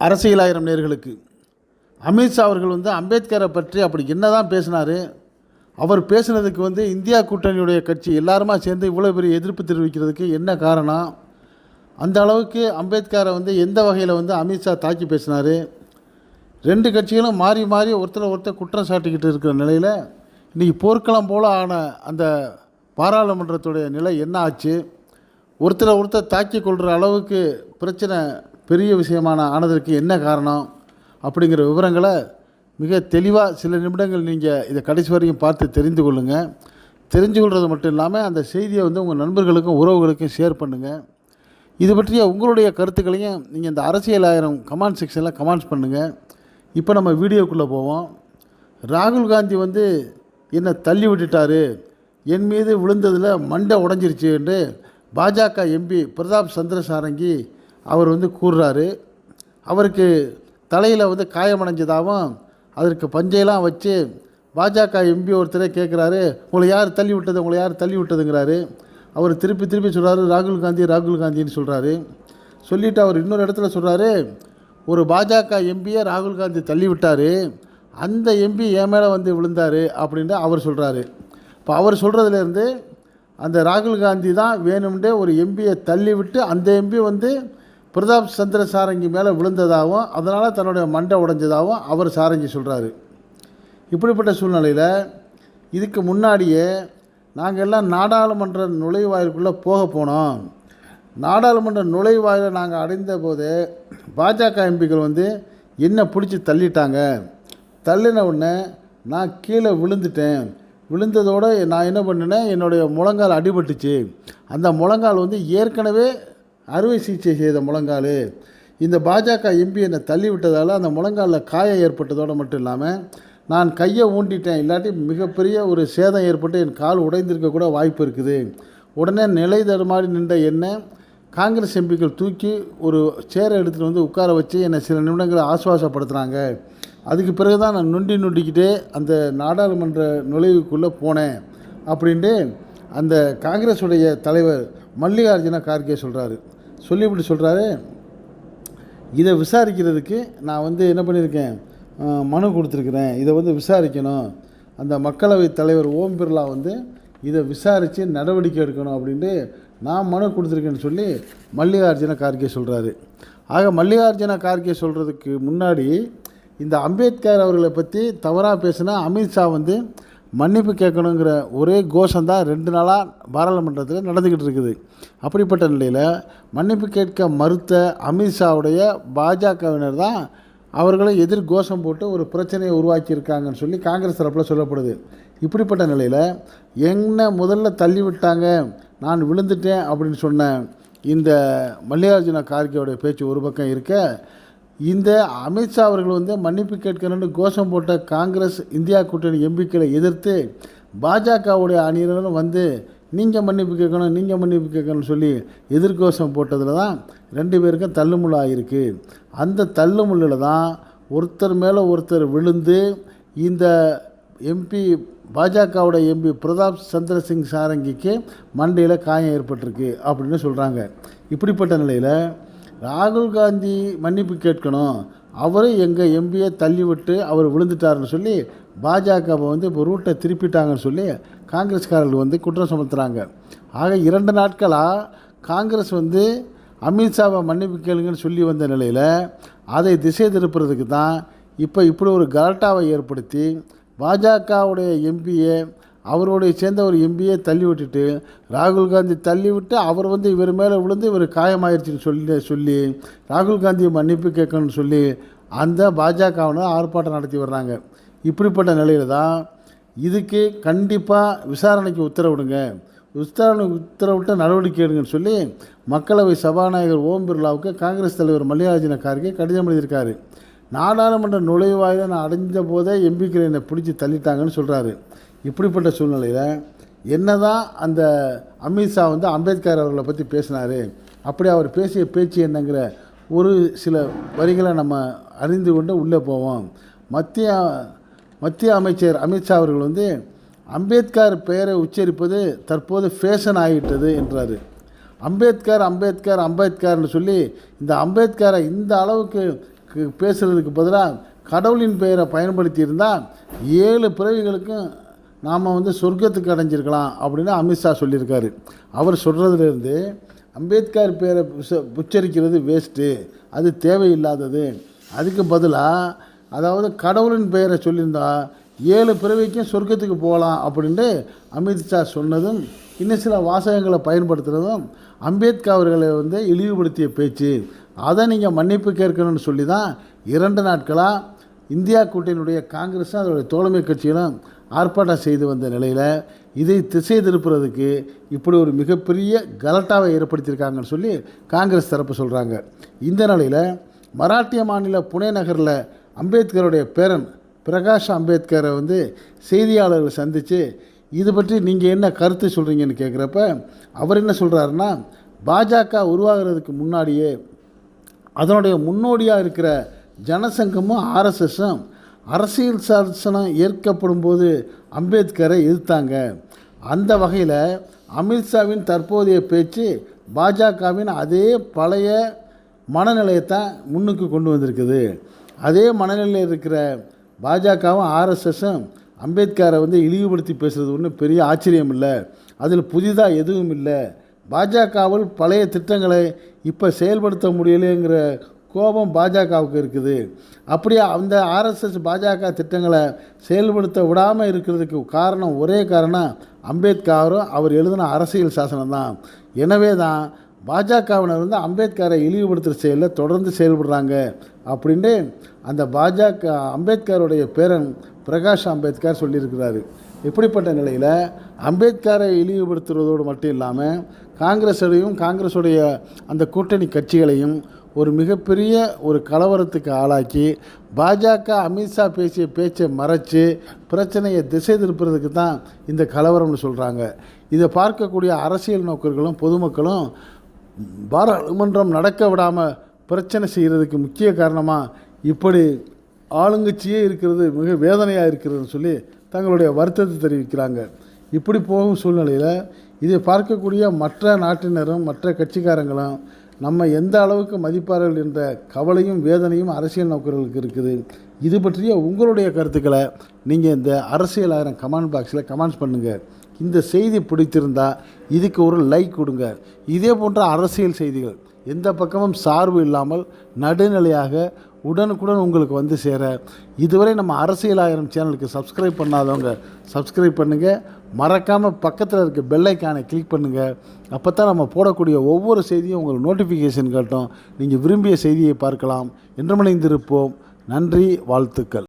அரசியலாயிரம் நேர்களுக்கு அமித்ஷா அவர்கள் அம்பேத்கரை பற்றி அப்படி என்ன தான் பேசினார்? அவர் பேசுனதுக்கு இந்தியா கூட்டணியுடைய கட்சி எல்லாருமா சேர்ந்து இவ்வளோ பெரிய எதிர்ப்பு தெரிவிக்கிறதுக்கு என்ன காரணம்? அந்த அளவுக்கு அம்பேத்கரை எந்த வகையில் அமித்ஷா தாக்கி பேசினார்? ரெண்டு கட்சிகளும் மாறி மாறி ஒருத்தர் குற்றம் சாட்டிக்கிட்டு இருக்கிற நிலையில் இன்றைக்கி போர்க்களம் போல் ஆன அந்த பாராளுமன்றத்துடைய நிலை என்ன ஆச்சு? ஒருத்தர் தாக்கி கொள்கிற அளவுக்கு பிரச்சனை பெரிய விஷயமான ஆனதற்கு என்ன காரணம் அப்படிங்கிற விவரங்களை மிக தெளிவாக சில நிமிடங்கள் நீங்கள் இதை கடைசி வரைக்கும் பார்த்து தெரிந்து கொள்ளுங்கள். தெரிஞ்சு கொள்வது மட்டும் இல்லாமல் அந்த செய்தியை உங்கள் நண்பர்களுக்கும் உறவுகளுக்கும் ஷேர் பண்ணுங்கள். இது பற்றிய உங்களுடைய கருத்துக்களையும் நீங்கள் இந்த அரசியலாயிரம் கமெண்ட் செக்ஷனில் கமெண்ட்ஸ் பண்ணுங்கள். இப்போ நம்ம வீடியோக்குள்ளே போவோம். ராகுல் காந்தி என்னை தள்ளி விட்டுட்டார், என் மீது விழுந்ததில் மண்டை உடஞ்சிருச்சு என்று பாஜக எம்பி பிரதாப் சந்திர சாரங்கி அவர் கூறுறாரு. அவருக்கு தலையில் காயமடைஞ்சதாகவும் அதற்கு பஞ்சையெல்லாம் வச்சு பாஜக எம்பி ஒருத்தரே கேட்குறாரு, உங்களை யார் தள்ளி விட்டதுங்கிறாரு. அவர் திருப்பி சொல்கிறாரு ராகுல் காந்தின்னு சொல்கிறாரு. சொல்லிவிட்டு அவர் இன்னொரு இடத்துல சொல்கிறாரு, ஒரு பாஜக எம்பியை ராகுல் காந்தி தள்ளி விட்டார், அந்த எம்பி என் மேலே விழுந்தார் அப்படின்ட்டு அவர் சொல்கிறாரு. இப்போ அவர் சொல்கிறதுலேருந்து அந்த ராகுல் காந்தி தான் வேணும்னே ஒரு எம்பியை தள்ளிவிட்டு அந்த எம்பி பிரதாப் சந்திர சாரங்கி மேலே விழுந்ததாகவும் அதனால் தன்னுடைய மண்டை உடைஞ்சதாகவும் அவர் சாரங்கி சொல்கிறாரு. இப்படிப்பட்ட சூழ்நிலையில் இதுக்கு முன்னாடியே நாங்கள் எல்லாம் நாடாளுமன்ற நுழைவாயிலுக்குள்ளே போனோம். நாடாளுமன்ற நுழைவாயில் நாங்கள் அடைந்த போது பாஜக எம்பிக்கள் என்னை பிடிச்சி தள்ளிட்டாங்க. தள்ளின உடனே நான் கீழே விழுந்ததோடு நான் என்ன பண்ணினேன், என்னுடைய முழங்கால் அடிபட்டுச்சு. அந்த முழங்கால் ஏற்கனவே அறுவை சிகிச்சை செய்த முழங்கால். இந்த பாஜக எம்பி என்னை தள்ளி விட்டதால் அந்த முழங்காலில் காயம் ஏற்பட்டதோடு மட்டும் இல்லாமல் நான் கையை ஊண்டிட்டேன், இல்லாட்டி மிகப்பெரிய ஒரு சேதம் ஏற்பட்டு என் கால் உடைந்திருக்க கூட வாய்ப்பு இருக்குது. உடனே நிலை தடுமாறி நின்ற என்னை காங்கிரஸ் எம்பிக்கள் தூக்கி ஒரு சேரை எடுத்துகிட்டு உட்கார வச்சு என்னை சில நிமிடங்களை ஆசுவாசப்படுத்துகிறாங்க. அதுக்கு பிறகு தான் நான் நொண்டிக்கிட்டே அந்த நாடாளுமன்ற நுழைவுக்குள்ளே போனேன் அப்படின்ட்டு அந்த காங்கிரஸுடைய தலைவர் மல்லிகார்ஜுன கார்கே சொல்கிறாரு. சொல்லிவிட்டு சொல்கிறாரு, இதை விசாரிக்கிறதுக்கு நான் என்ன பண்ணியிருக்கேன், மனு கொடுத்துருக்குறேன், இதை விசாரிக்கணும். அந்த மக்களவை தலைவர் ஓம் பிர்லா இதை விசாரித்து நடவடிக்கை எடுக்கணும் அப்படின்ட்டு நான் மனு கொடுத்துருக்கேன்னு சொல்லி மல்லிகார்ஜுன கார்கே சொல்கிறாரு. ஆக மல்லிகார்ஜுன கார்கே சொல்கிறதுக்கு முன்னாடி இந்த அம்பேத்கர் அவர்களை பற்றி தவறாக பேசினா அமித்ஷா மன்னிப்பு கேட்கணுங்கிற ஒரே கோஷந்தான் 2 நாளாக பாராளுமன்றத்தில் நடந்துக்கிட்டு இருக்குது. அப்படிப்பட்ட நிலையில் மன்னிப்பு கேட்க மறுத்த அமித்ஷாவுடைய பாஜகவினர் தான் அவர்களை எதிர் கோஷம் போட்டு ஒரு பிரச்சனையை உருவாக்கியிருக்காங்கன்னு சொல்லி காங்கிரஸ் தரப்பில் சொல்லப்படுது. இப்படிப்பட்ட நிலையில் என்ன முதல்ல தள்ளி விட்டாங்க, நான் விழுந்துட்டேன் அப்படின்னு சொன்ன இந்த மல்லிகார்ஜுன கார்கேவுடைய பேச்சு ஒரு பக்கம் இருக்க, இந்த அமித்ஷா அவர்கள் மன்னிப்பு கேட்கணும்னு கோஷம் போட்ட காங்கிரஸ் இந்தியா கூட்டணி எம்பிக்களை எதிர்த்து பாஜகவுடைய அணியினரும் நீங்கள் மன்னிப்பு கேட்கணும்னு சொல்லி எதிர்கோஷம் போட்டதில் தான் 2 பேருக்கும் தள்ளுமுள்ளு ஆகிருக்கு. அந்த தள்ளுமுள்ளில் தான் ஒருத்தர் மேலே ஒருத்தர் விழுந்து இந்த எம்பி பாஜகவுடைய எம்பி பிரதாப் சந்திர சிங் சாரங்கிக்கு மண்டையில் காயம் ஏற்பட்டிருக்கு அப்படின்னு சொல்கிறாங்க. இப்படிப்பட்ட நிலையில் ராகுல் காந்தி மன்னிப்பு கேட்கணும், அவர் எங்கள் எம்பியை தள்ளிவிட்டு அவர் விழுந்துட்டாருன்னு சொல்லி பாஜகவை இப்போ ரூட்டை திருப்பிட்டாங்கன்னு சொல்லி காங்கிரஸ்காரர்கள் குற்றம் சுமத்துறாங்க. ஆக 2 நாட்களாக காங்கிரஸ் அமித்ஷாவை மன்னிப்பு கேளுங்கன்னு சொல்லி வந்த நிலையில் அதை திசை திருப்புறதுக்கு தான் இப்போ இப்படி ஒரு கலாட்டாவை ஏற்படுத்தி பாஜகவுடைய எம்பியை அவருடைய சேர்ந்த ஒரு எம்பியை தள்ளி விட்டுட்டு ராகுல் காந்தி தள்ளிவிட்டு அவர் இவர் மேலே விழுந்து இவர் காயமாயிருச்சுன்னு சொல்லி ராகுல் காந்தியை மன்னிப்பு கேட்கணும்னு சொல்லி அந்த பாஜகவினர் ஆர்ப்பாட்டம் நடத்தி வர்றாங்க. இப்படிப்பட்ட நிலையில் தான் இதுக்கு கண்டிப்பாக விசாரணைக்கு உத்தரவிட்டு நடவடிக்கை எடுங்கன்னு சொல்லி மக்களவை சபாநாயகர் ஓம் பிர்லாவுக்கு காங்கிரஸ் தலைவர் மல்லிகார்ஜுன கார்கே கடிதம் எழுதியிருக்காரு. நாடாளுமன்ற நுழைவாயில் நான் அடைஞ்ச போதே எம்பிக்களை என்னை பிடிச்சி தள்ளிட்டாங்கன்னு சொல்கிறாரு. இப்படிப்பட்ட சூழ்நிலையில் என்ன தான் அந்த அமித்ஷா அம்பேத்கர் அவர்களை பற்றி பேசினார், அப்படி அவர் பேசிய பேச்சு என்னங்கிற ஒரு சில வரிகளை நம்ம அறிந்து கொண்டு உள்ளே போவோம். மத்திய அமைச்சர் அமித்ஷா அவர்கள் அம்பேத்கர் பெயரை உச்சரிப்பது தற்போது ஃபேஷன் ஆகிவிட்டது என்றார். அம்பேத்கர்னு சொல்லி இந்த அம்பேத்கரை இந்த அளவுக்கு பேசுகிறதுக்கு பதிலாக கடவுளின் பெயரை பயன்படுத்தி இருந்தால் 7 பிறவிகளுக்கும் நாம் வந்து சொர்க்கத்துக்கு அடைஞ்சிருக்கலாம் அப்படின்னு அமித்ஷா சொல்லியிருக்காரு. அவர் சொல்கிறதுலேருந்து அம்பேத்கர் பேரை உச்சரிக்கிறது வேஸ்ட்டு, அது தேவையில்லாதது, அதுக்கு பதிலாக அதாவது கடவுளின் பெயரை சொல்லியிருந்தா 7 பிறவிக்கும் சொர்க்கத்துக்கு போகலாம் அப்படின்ட்டு அமித்ஷா சொன்னதும் இன்னும் சில வாசகங்களை பயன்படுத்துகிறதும் அம்பேத்கர் அவர்களை வந்து இழிவுபடுத்திய பேச்சு. அதை நீங்கள் மன்னிப்பு கேட்கணும்னு சொல்லி தான் 2 நாட்களாக இந்தியா கூட்டணியுடைய காங்கிரஸும் அதோடைய தோழமை கட்சிகளும் ஆர்ப்பாட்டம் செய்து வந்த நிலையில் இதை திசை திருப்புறதுக்கு இப்படி ஒரு மிகப்பெரிய கலட்டாவை ஏற்படுத்தியிருக்காங்கன்னு சொல்லி காங்கிரஸ் தரப்பு சொல்கிறாங்க. இந்த நிலையில் மராட்டிய மாநில புனே நகரில் அம்பேத்கருடைய பேரன் பிரகாஷ் அம்பேத்கரை வந்து செய்தியாளர்கள் சந்தித்து இது பற்றி நீங்கள் என்ன கருத்து சொல்கிறீங்கன்னு கேட்குறப்ப அவர் என்ன சொல்கிறாருன்னா, பாஜக உருவாகிறதுக்கு முன்னாடியே அதனுடைய முன்னோடியாக இருக்கிற ஜனசங்கமும் ஆர்எஸ்எஸும் அரசியல் சாசனம் ஏற்கப்படும் போது அம்பேத்கரை எதிர்த்தாங்க. அந்த வகையில் அமித்ஷாவின் தற்போதைய பேச்சு பாஜகவின் அதே பழைய மனநிலையத்தான் முன்னுக்கு கொண்டு வந்திருக்குது. அதே மனநிலையில் இருக்கிற பாஜகவும் ஆர்எஸ்எஸும் அம்பேத்கரை வந்து இழிவுபடுத்தி பேசுகிறது ஒன்றும் பெரிய ஆச்சரியம் இல்லை, அதில் புதிதாக எதுவும் இல்லை. பாஜகவில் பழைய திட்டங்களை இப்போ செயல்படுத்த முடியலைங்கிற கோபம் பாஜகவுக்கு இருக்குது. அப்படியே அந்த ஆர்எஸ்எஸ் பாஜக திட்டங்களை செயல்படுத்த விடாமல் இருக்கிறதுக்கு காரணம் ஒரே காரணம் அம்பேத்கரும் அவர் எழுதின அரசியல் சாசனம் தான். எனவே தான் பாஜகவினர் வந்து அம்பேத்கரை இழிவுபடுத்துகிற செயலில் தொடர்ந்து செயல்படுறாங்க அப்படின்ட்டு அந்த பாஜக அம்பேத்கருடைய பேரன் பிரகாஷ் அம்பேத்கர் சொல்லியிருக்கிறாரு. இப்படிப்பட்ட நிலையில் அம்பேத்கரை இழிவுபடுத்துவதோடு மட்டும் இல்லாமல் காங்கிரஸுடைய அந்த கூட்டணி கட்சிகளையும் ஒரு மிகப்பெரிய ஒரு கலவரத்துக்கு ஆளாக்கி பாஜக அமித்ஷா பேசிய பேச்சை மறைச்சு பிரச்சனையை திசை திருப்புறதுக்கு தான் இந்த கலவரம்னு சொல்கிறாங்க. இதை பார்க்கக்கூடிய அரசியல் நோக்கர்களும் பொதுமக்களும் பாராளுமன்றம் நடக்க விடாமல் பிரச்சனை செய்கிறதுக்கு முக்கிய காரணமாக இப்படி ஆளுங்கட்சியே இருக்கிறது மிக வேதனையாக இருக்கிறதுன்னு சொல்லி தங்களுடைய வருத்தத்தை தெரிவிக்கிறாங்க. இப்படி போகும் சூழ்நிலையில் இதை பார்க்கக்கூடிய மற்ற நாட்டினரும் மற்ற கட்சிக்காரங்களும் நம்ம எந்த அளவுக்கு மதிப்பார்கள் என்ற கவலையும் வேதனையும் அரசியல் நோக்கர்களுக்கு இருக்குது. இது பற்றிய உங்களுடைய கருத்துக்களை நீங்கள் இந்த அரசியல் ஆயிரம் கமெண்ட் பாக்ஸில் கமெண்ட்ஸ் பண்ணுங்கள். இந்த செய்தி பிடித்திருந்தால் இதுக்கு ஒரு லைக் கொடுங்க. இதே போன்ற அரசியல் செய்திகள் எந்த பக்கமும் சார்பு இல்லாமல் நடுநிலையாக உடனுக்குடன் உங்களுக்கு வந்து சேர இதுவரை நம்ம அரசியல் ஆயிரம் சேனலுக்கு சப்ஸ்கிரைப் பண்ணாதவங்க சப்ஸ்கிரைப் பண்ணுங்கள். மறக்காமல் பக்கத்தில் இருக்க பெல் ஐக்கானை கிளிக் பண்ணுங்கள். அப்போ தான் நம்ம போடக்கூடிய ஒவ்வொரு செய்தியும் உங்களுக்கு நோட்டிஃபிகேஷன் காட்டும். நீங்கள் விரும்பிய செய்தியை பார்க்கலாம். என்றும் இணைந்திருப்போம். நன்றி, வாழ்த்துக்கள்.